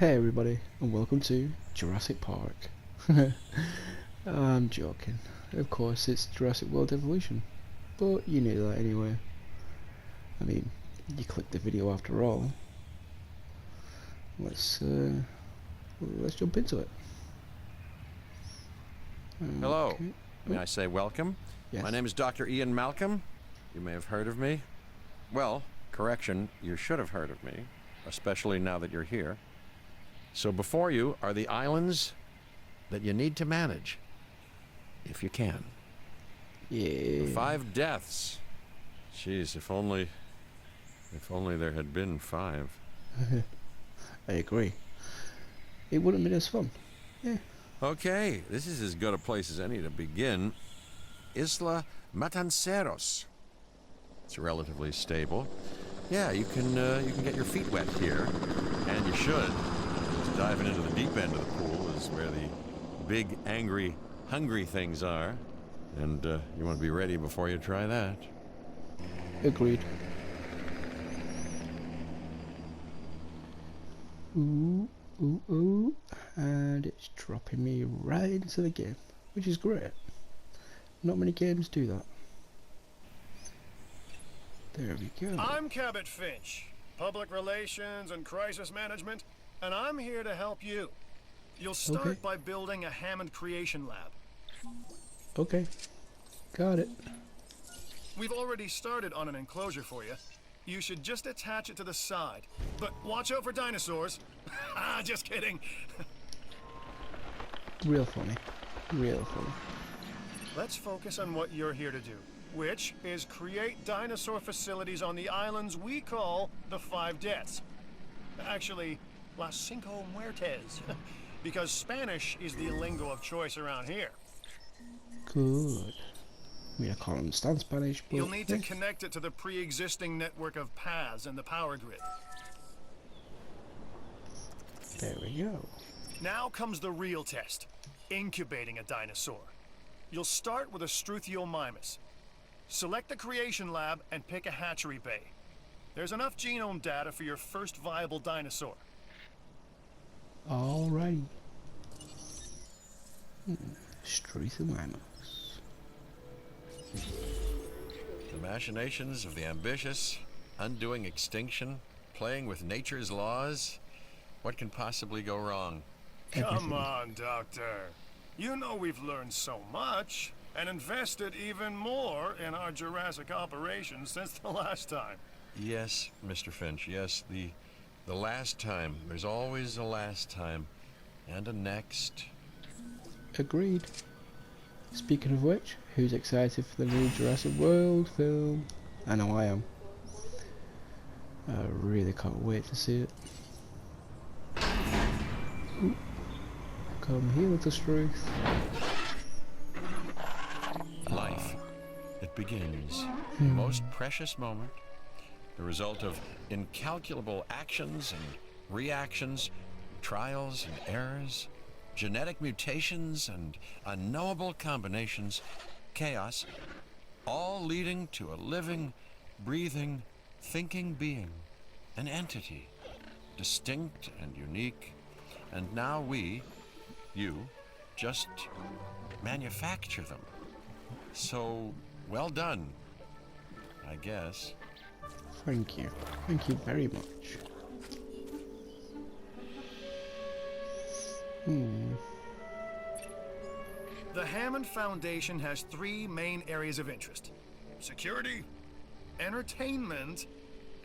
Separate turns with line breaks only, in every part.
Hey everybody, and welcome to Jurassic Park. I'm joking. Of course, it's Jurassic World Evolution, but you knew that anyway. I mean, you clicked the video after all. Let's jump into it.
Hello.
Okay.
May I say welcome?
Yes.
My name is Dr. Ian Malcolm. You may have heard of me. Well, correction, you should have heard of me, especially now that you're here. So before you are the islands that you need to manage, if you can.
Yeah.
The 5 deaths. Jeez, if only there had been 5.
I agree. It wouldn't have been as fun. Yeah.
Okay, this is as good a place as any to begin. Isla Matanceros. It's relatively stable. Yeah, you can get your feet wet here, and you should. Diving into the deep end of the pool is where the big, angry, hungry things are, and you want to be ready before you try that.
Agreed. Ooh, ooh, ooh, and it's dropping me right into the game, which is great. Not many games do that. There we go.
I'm Cabot Finch, Public Relations and Crisis Management, and I'm here to help you. You'll start
Okay.
by building a Hammond Creation Lab.
Okay, got it.
We've already started on an enclosure for you. You should just attach it to the side. But watch out for dinosaurs. Ah, just kidding.
Real funny. Real funny.
Let's focus on what you're here to do, which is create dinosaur facilities on the islands we call the 5 Deaths. Actually, Las Cinco Muertes, because Spanish is the lingo of choice around here.
Good. I mean, I can't understand Spanish, but
You'll need to
yeah.
connect it to the pre-existing network of paths and the power grid.
There we go.
Now comes the real test, incubating a dinosaur. You'll start with a Struthiomimus. Select the creation lab and pick a hatchery bay. There's enough genome data for your first viable dinosaur.
Alrighty. Struthiomimus.
The machinations of the ambitious, undoing extinction, playing with nature's laws. What can possibly go wrong?
Come
Everything.
on, Doctor. You know we've learned so much and invested even more in our Jurassic operations since the last time.
Yes, Mr. Finch, yes, the last time. There's always a last time. And a next.
Agreed. Speaking of which, who's excited for the new Jurassic World film? I know I am. I really can't wait to see it. Ooh. Come here, little Struth.
Life. It begins. The most precious moment. The result of incalculable actions and reactions, trials and errors, genetic mutations and unknowable combinations, chaos, all leading to a living, breathing, thinking being, an entity, distinct and unique. And now we, you, just manufacture them. So, well done, I guess.
Thank you. Thank you very much.
The Hammond Foundation has 3 main areas of interest: security, entertainment,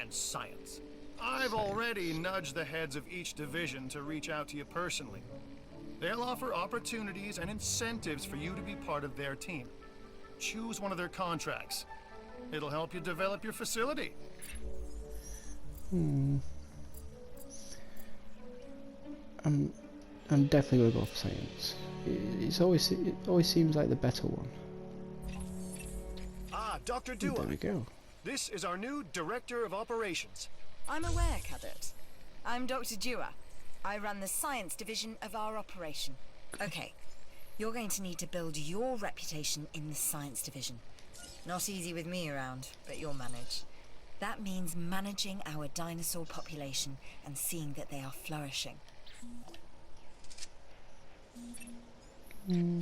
and science. I've already nudged the heads of each division to reach out to you personally. They'll offer opportunities and incentives for you to be part of their team. Choose one of their contracts. It'll help you develop your facility.
I'm definitely gonna go for science. It always seems like the better one.
Ah, Dr.
There we
Dua.
go.
This is our new Director of Operations.
I'm aware, Cabot. I'm Dr. Dua. I run the science division of our operation. Okay, you're going to need to build your reputation in the science division. Not easy with me around, but you'll manage. That means managing our dinosaur population and seeing that they are flourishing.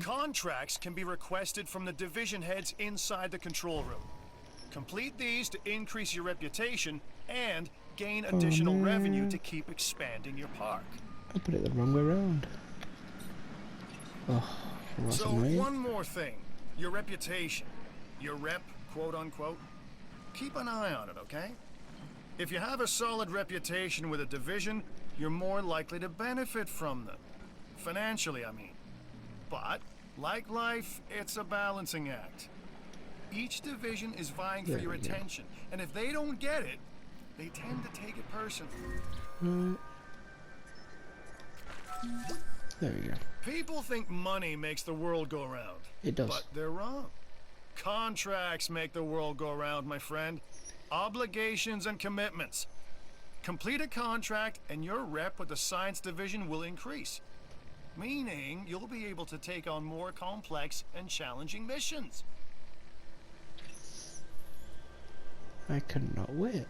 Contracts can be requested from the division heads inside the control room. Complete these to increase your reputation and gain additional revenue to keep expanding your park.
I put it the wrong way around. Oh, well, that's
So
annoying.
one more thing, your reputation, your rep, quote unquote, keep an eye on it, okay? If you have a solid reputation with a division, you're more likely to benefit from them. Financially, I mean. But, like life, it's a balancing act. Each division is vying for your attention, and if they don't get it, they tend to take it personally.
Right. There we go.
People think money makes the world go round.
It does.
But they're wrong. Contracts make the world go round, my friend. Obligations and commitments. Complete a contract and your rep with the science division will increase. Meaning you'll be able to take on more complex and challenging missions.
I cannot wait.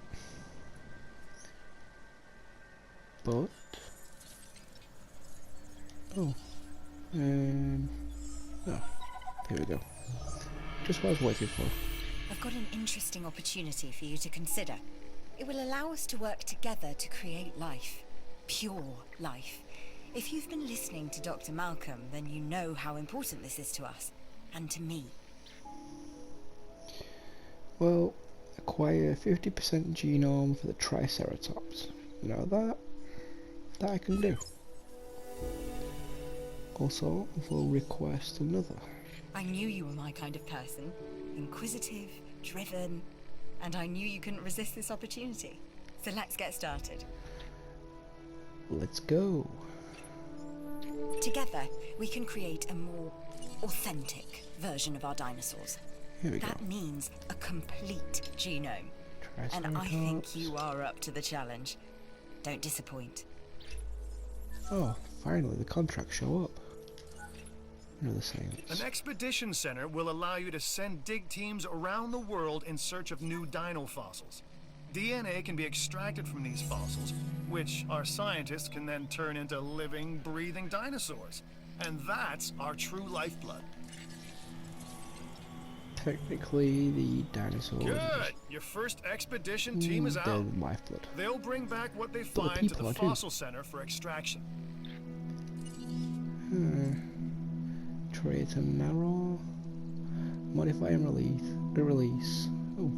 But oh, here we go. Just what I was waiting for.
I've got an interesting opportunity for you to consider. It will allow us to work together to create life. Pure life. If you've been listening to Dr. Malcolm, then you know how important this is to us. And to me.
Well, acquire 50% genome for the Triceratops. Now that I can do. Also, we'll request another.
I knew you were my kind of person. Inquisitive, driven, and I knew you couldn't resist this opportunity. So let's get started.
Let's go.
Together, we can create a more authentic version of our dinosaurs.
Here we
That
go.
means a complete genome. And I think you are up to the challenge. Don't disappoint.
Oh, finally the contracts show up. Another science.
An expedition center will allow you to send dig teams around the world in search of new dino fossils. DNA can be extracted from these fossils, which our scientists can then turn into living, breathing dinosaurs. And that's our true lifeblood.
Technically, the dinosaurs.
Good! Your first expedition team is
They're
out.
lifeblood.
They'll bring back what they
the
find to
people
the
are too.
fossil center for extraction.
Create a narrow. Modify and release. Oh,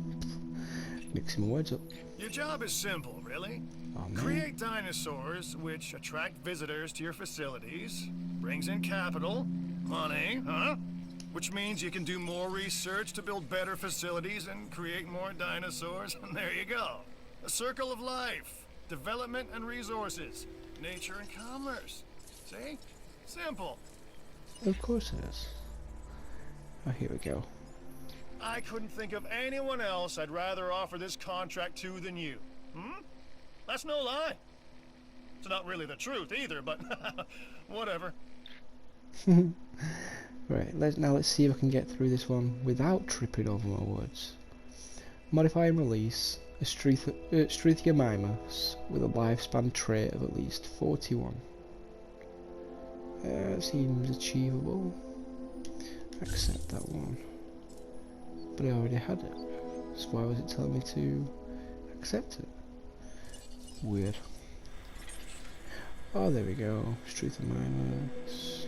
mixing my words up.
Your job is simple, really.
Oh, man.
Create dinosaurs which attract visitors to your facilities, brings in capital, money, huh? Which means you can do more research to build better facilities and create more dinosaurs, and there you go. A circle of life, development and resources, nature and commerce. See? Simple.
Of course it is. Oh, here we go.
I couldn't think of anyone else I'd rather offer this contract to than you. That's no lie. It's not really the truth either, but whatever.
Right, let's see if I can get through this one without tripping over my words. Modify and release a Struthiomimus with a lifespan trait of at least 41. Seems achievable. Accept that one. But I already had it. So why was it telling me to accept it? Weird. Oh, there we go. Struthiomimus.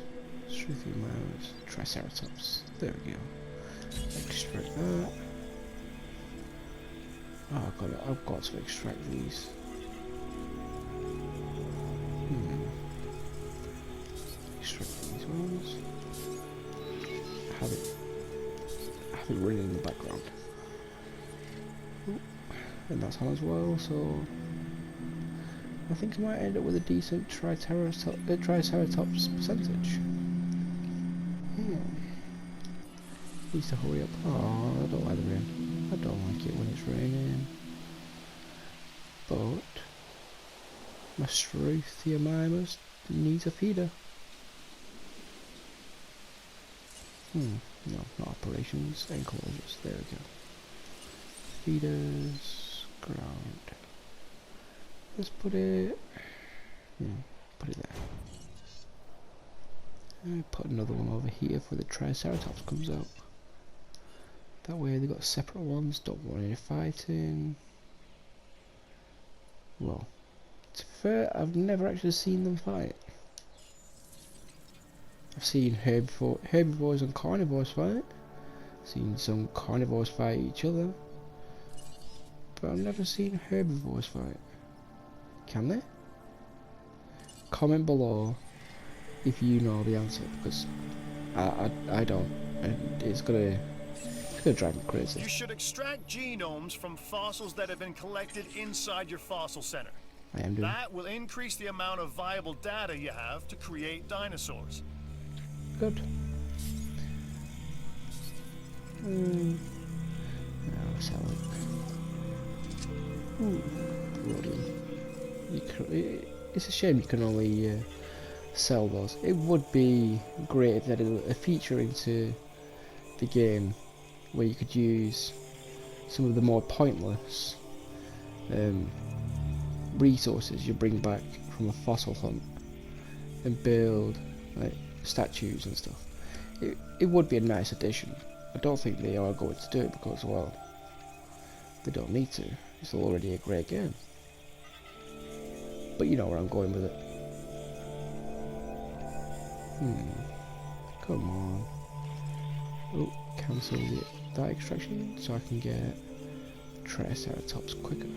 Triceratops. There we go. Extract that. Oh, I've got to extract these. Extract these ones. Have it running in the background. Ooh. And that's on as well, so I think I might end up with a decent Triceratops percentage. Needs to hurry up. Oh, I don't like the rain. I don't like it when it's raining. But my Struthiomimus needs a feeder. No, not operations, enclosures. There we go. Feeders, ground. Let's put it. Put it there. Put another one over here for the Triceratops comes out. That way they got separate ones, don't want any fighting. Well, to be fair, I've never actually seen them fight. I've seen herbivores and carnivores fight. Seen some carnivores fight each other. But I've never seen herbivores fight. Can they? Comment below if you know the answer, because I don't, and it's gonna drive me crazy.
You should extract genomes from fossils that have been collected inside your fossil center.
I am doing.
That will increase the amount of viable data you have to create dinosaurs.
Good. Now sell it. Bloody. It's a shame you can only sell those. It would be great if they had a feature into the game where you could use some of the more pointless resources you bring back from a fossil hunt and build like statues and stuff. It would be a nice addition. I don't think they are going to do it because, well, they don't need to. It's already a great game. But you know where I'm going with it. Come on. Oh, cancel that extraction so I can get Triceratops quicker.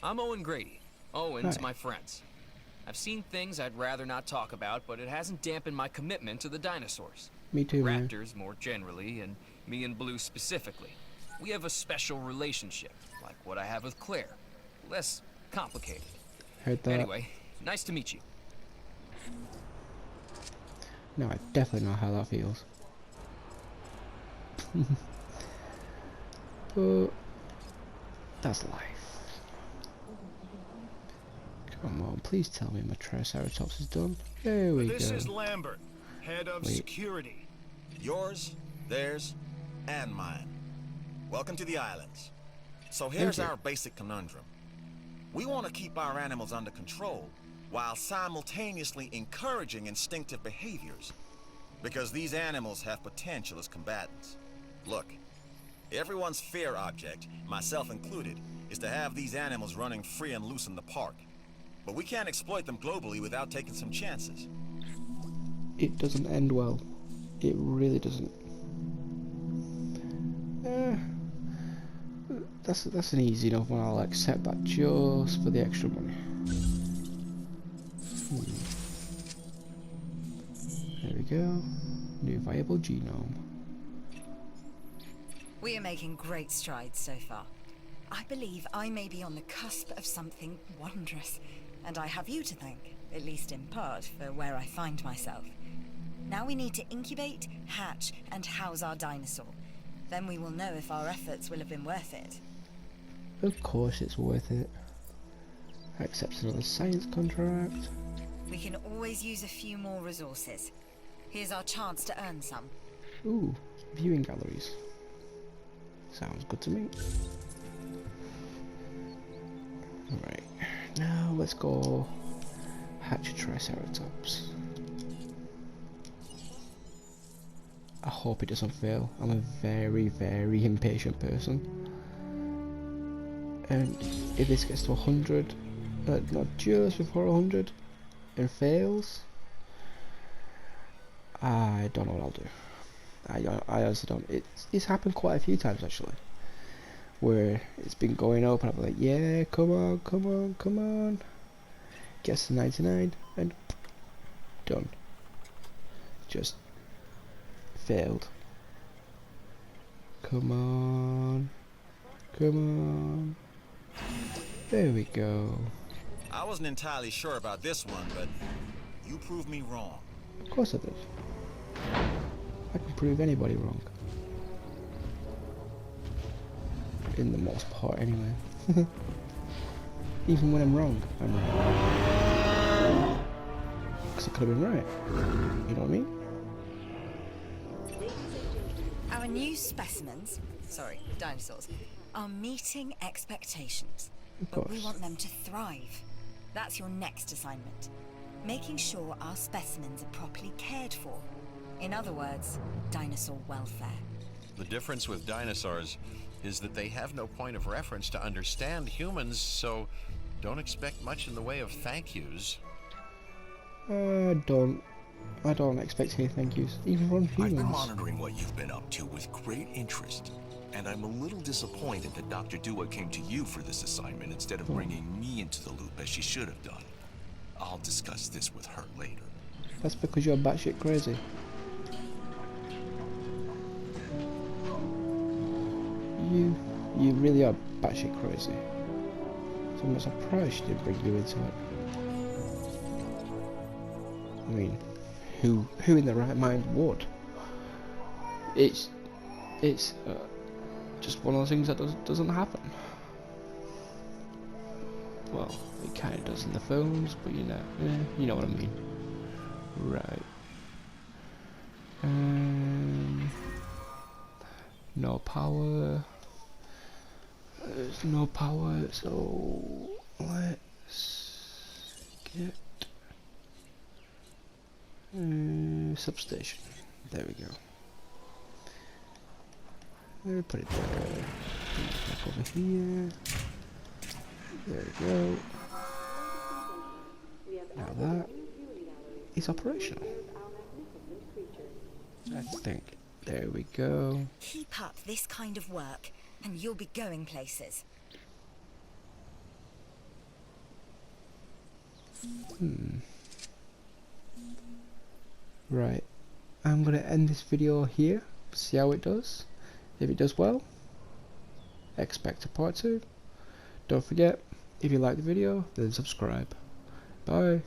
I'm Owen Grady. Owen's
Hi.
my friends. I've seen things I'd rather not talk about, but it hasn't dampened my commitment to the dinosaurs.
Me too, man.
Raptors more generally, and me and Blue specifically. We have a special relationship, like what I have with Claire. Less complicated.
Heard that.
Anyway, nice to meet you.
No, I definitely know how that feels. But that's life. Come on, please tell me my Triceratops is done. There we
This
go.
is Lambert, head of
Wait.
security.
Yours, theirs, and mine. Welcome to the islands. So here's
Thank you.
our basic conundrum. We want to keep our animals under control while simultaneously encouraging instinctive behaviors, because these animals have potential as combatants. Look, everyone's fear object, myself included, is to have these animals running free and loose in the park. But we can't exploit them globally without taking some chances.
It doesn't end well. It really doesn't. That's an easy enough one. I'll accept that just for the extra money. There we go. New viable genome.
We are making great strides so far. I believe I may be on the cusp of something wondrous, and I have you to thank, at least in part, for where I find myself. Now we need to incubate, hatch, and house our dinosaur. Then we will know if our efforts will have been worth it.
Of course it's worth it. I accept another science contract.
We can always use a few more resources. Here's our chance to earn some.
Ooh, viewing galleries. Sounds good to me. Alright, now let's go hatch a Triceratops. I hope it doesn't fail. I'm a very, very impatient person. And if this gets to 100, not just before 100, and fails, I don't know what I'll do. I honestly don't. It's happened quite a few times actually, where it's been going up and I'm like, yeah, come on, come on, come on. Gets to 99 and done. Just failed. Come on. Come on. There we go.
I wasn't entirely sure about this one, but you proved me wrong.
Of course I did. I can prove anybody wrong. In the most part, anyway. Even when I'm wrong, I'm right. Because I could have been right. You know what I mean?
new specimens, sorry, dinosaurs, are meeting expectations. But we want them to thrive. That's your next assignment. Making sure our specimens are properly cared for. In other words, dinosaur welfare.
The difference with dinosaurs is that they have no point of reference to understand humans, so don't expect much in the way of thank yous.
I don't expect any thank yous, even from humans.
I've been monitoring what you've been up to with great interest, and I'm a little disappointed that Dr. Dua came to you for this assignment instead of bringing me into the loop as she should have done. I'll discuss this with her later.
That's because you're batshit crazy. You really are batshit crazy. So I'm surprised she didn't bring you into it. I mean, who in their right mind would? It's just one of those things that doesn't happen. Well, it kind of does in the films, but you know what I mean. Right. No power. There's no power, so let's get substation. There we go. We'll put it back over here. There we go. Now that is operational. I think. There we go.
Keep up this kind of work, and you'll be going places.
Right. I'm gonna end this video here. See how it does. If it does well, expect a part 2. Don't forget, if you like the video, then subscribe. Bye.